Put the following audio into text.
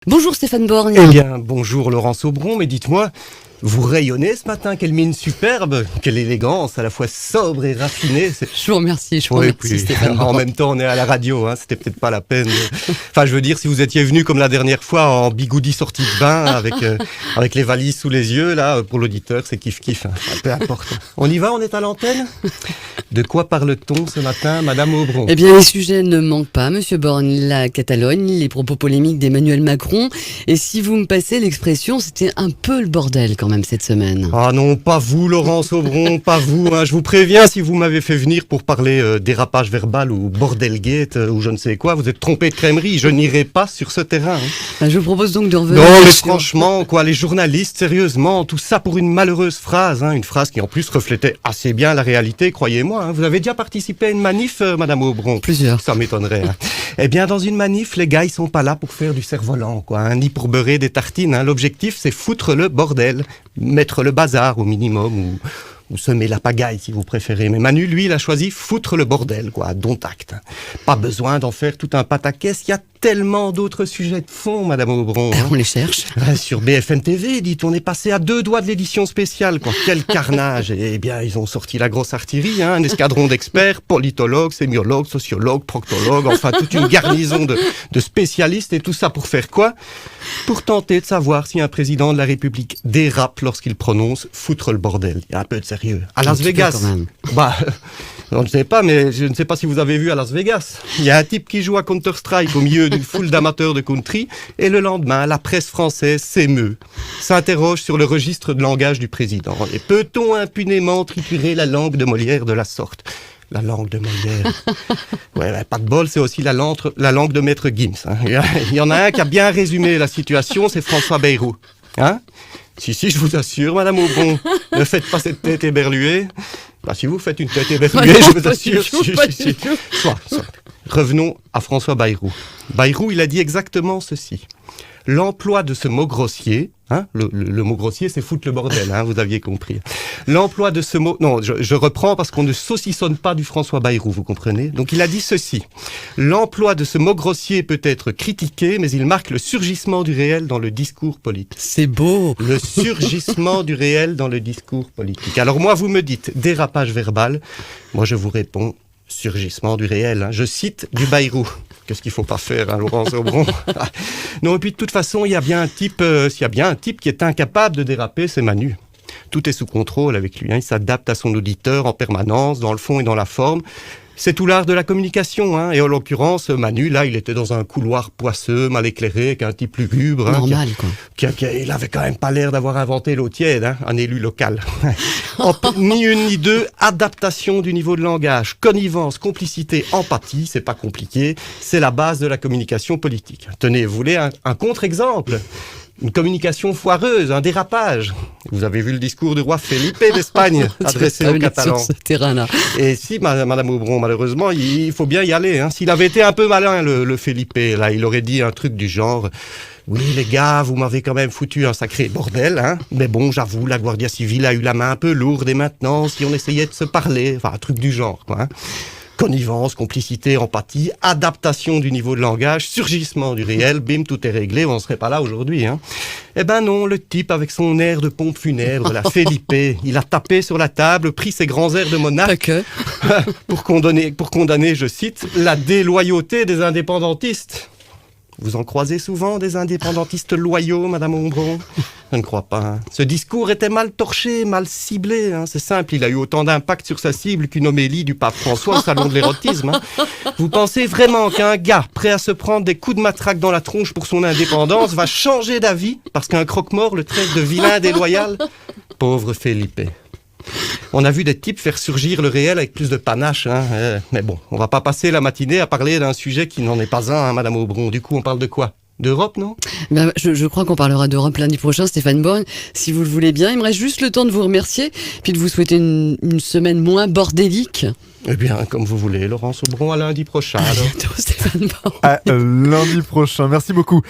Bonjour Stéphane Borgne. Eh bien, bonjour Laurence Aubron, mais dites-moi, vous rayonnez ce matin, quelle mine superbe, quelle élégance, à la fois sobre et raffinée. Je vous remercie, Stéphane Borgne. En même temps, on est à la radio, hein, c'était peut-être pas la peine. Enfin, je veux dire, si vous étiez venu comme la dernière fois en bigoudi sortie de bain, avec les valises sous les yeux, là, pour l'auditeur, c'est kiff-kiff, hein. Peu importe. On y va, on est à l'antenne? De quoi parle-t-on ce matin, Madame Aubron? Eh bien, les sujets ne manquent pas, Monsieur Borgne. La Catalogne, les propos polémiques d'Emmanuel Macron. Et si vous me passez l'expression, c'était un peu le bordel quand même cette semaine. Ah non, pas vous, Laurence Aubron, pas vous. Hein. Je vous préviens, si vous m'avez fait venir pour parler dérapage verbal ou bordelgate ou je ne sais quoi, vous êtes trompé de crèmerie. Je n'irai pas sur ce terrain. Hein. Je vous propose donc de revenir. Non, mais franchement, quoi, les journalistes, sérieusement, tout ça pour une malheureuse phrase, hein, une phrase qui en plus reflétait assez bien la réalité, croyez-moi. Hein. Vous avez déjà participé à une manif, Madame Aubron? Plusieurs. Ça m'étonnerait. Hein. Eh bien, dans une manif, les gars, ils sont pas là pour faire du cerf-volant, quoi, hein, ni pour beurrer des tartines. Hein. L'objectif, c'est foutre le bordel, mettre le bazar au minimum, ou semer la pagaille, si vous préférez. Mais Manu, lui, il a choisi foutre le bordel, quoi, dont acte. Pas besoin d'en faire tout un pataquès, il y a tellement d'autres sujets de fond, Madame Aubron. Hein. On les cherche. Sur BFM TV, dites, on est passé à 2 doigts de l'édition spéciale, quoi. Quel carnage. Eh bien, ils ont sorti la grosse artillerie, hein, un escadron d'experts, politologues, sémiologues, sociologues, proctologues, enfin, toute une garnison de spécialistes, et tout ça pour faire quoi? Pour tenter de savoir si un président de la République dérape lorsqu'il prononce foutre le bordel. Il y a un peu de sérieux. À Las Vegas. Bah, on ne sait pas, mais je ne sais pas si vous avez vu à Las Vegas. Il y a un type qui joue à Counter-Strike au milieu d'une foule d'amateurs de country, et le lendemain, la presse française s'émeut, s'interroge sur le registre de langage du président. Et peut-on impunément triturer la langue de Molière de la sorte? La langue de Molière. Ouais, pas de bol, c'est aussi la langue de Maître Gims. Hein. Il y en a un qui a bien résumé la situation, c'est François Bayrou. Hein? Si, je vous assure, Madame Aubron, ne faites pas cette tête éberluée. Bah, si vous faites une tête éberluée, je vous assure. Soit. Revenons à François Bayrou. Bayrou, il a dit exactement ceci. L'emploi de ce mot grossier, hein, le mot grossier, c'est foutre le bordel, hein, vous aviez compris. L'emploi de ce mot, non, je reprends parce qu'on ne saucissonne pas du François Bayrou, vous comprenez? Donc il a dit ceci. L'emploi de ce mot grossier peut être critiqué, mais il marque le surgissement du réel dans le discours politique. C'est beau. Le surgissement du réel dans le discours politique. Alors moi, vous me dites dérapage verbal. Moi, je vous réponds surgissement du réel. Hein. Je cite du Bayrou. Qu'est-ce qu'il faut pas faire, hein, Laurence Aubron? Non, et puis de toute façon, il y a bien un type qui est incapable de déraper, c'est Manu. Tout est sous contrôle avec lui. Hein. Il s'adapte à son auditeur en permanence, dans le fond et dans la forme. C'est tout l'art de la communication. Hein. Et en l'occurrence, Manu, là, il était dans un couloir poisseux, mal éclairé, avec un type lugubre. Hein, normal, quoi. Il avait quand même pas l'air d'avoir inventé l'eau tiède, hein, un élu local. Ni une ni deux, adaptation du niveau de langage, connivence, complicité, empathie, c'est pas compliqué, c'est la base de la communication politique. Tenez, vous voulez un contre-exemple? Une communication foireuse, un dérapage. Vous avez vu le discours du roi Felipe d'Espagne, adressé aux Catalans. Sur ce terrain-là. Et si, Madame Aubron, malheureusement, il faut bien y aller. Hein. S'il avait été un peu malin, le Felipe, là, il aurait dit un truc du genre... Oui, les gars, vous m'avez quand même foutu un sacré bordel, hein. Mais bon, j'avoue, la Guardia Civile a eu la main un peu lourde, et maintenant, si on essayait de se parler... Enfin, un truc du genre, quoi. Hein. Connivence, complicité, empathie, adaptation du niveau de langage, surgissement du réel, bim, tout est réglé, on ne serait pas là aujourd'hui. Hein. Eh ben non, le type avec son air de pompe funèbre, la Felipe, il a tapé sur la table, pris ses grands airs de monarque pour condamner, je cite, la déloyauté des indépendantistes. Vous en croisez souvent des indépendantistes loyaux, Madame Aubron? Je ne crois pas. Hein. Ce discours était mal torché, mal ciblé. Hein. C'est simple, il a eu autant d'impact sur sa cible qu'une homélie du pape François au salon de l'érotisme. Hein. Vous pensez vraiment qu'un gars prêt à se prendre des coups de matraque dans la tronche pour son indépendance va changer d'avis parce qu'un croque-mort le traite de vilain déloyal? Pauvre Felipe. On a vu des types faire surgir le réel avec plus de panache. Hein. Mais bon, on va pas passer la matinée à parler d'un sujet qui n'en est pas un, hein, Madame Aubron. Du coup, on parle de quoi? D'Europe, non? Je crois qu'on parlera d'Europe lundi prochain, Stéphane Borgne, si vous le voulez bien. Il me reste juste le temps de vous remercier, puis de vous souhaiter une semaine moins bordélique. Eh bien, comme vous voulez, Laurence Aubron, à lundi prochain. À bientôt, Stéphane Borgne. À lundi prochain. Merci beaucoup.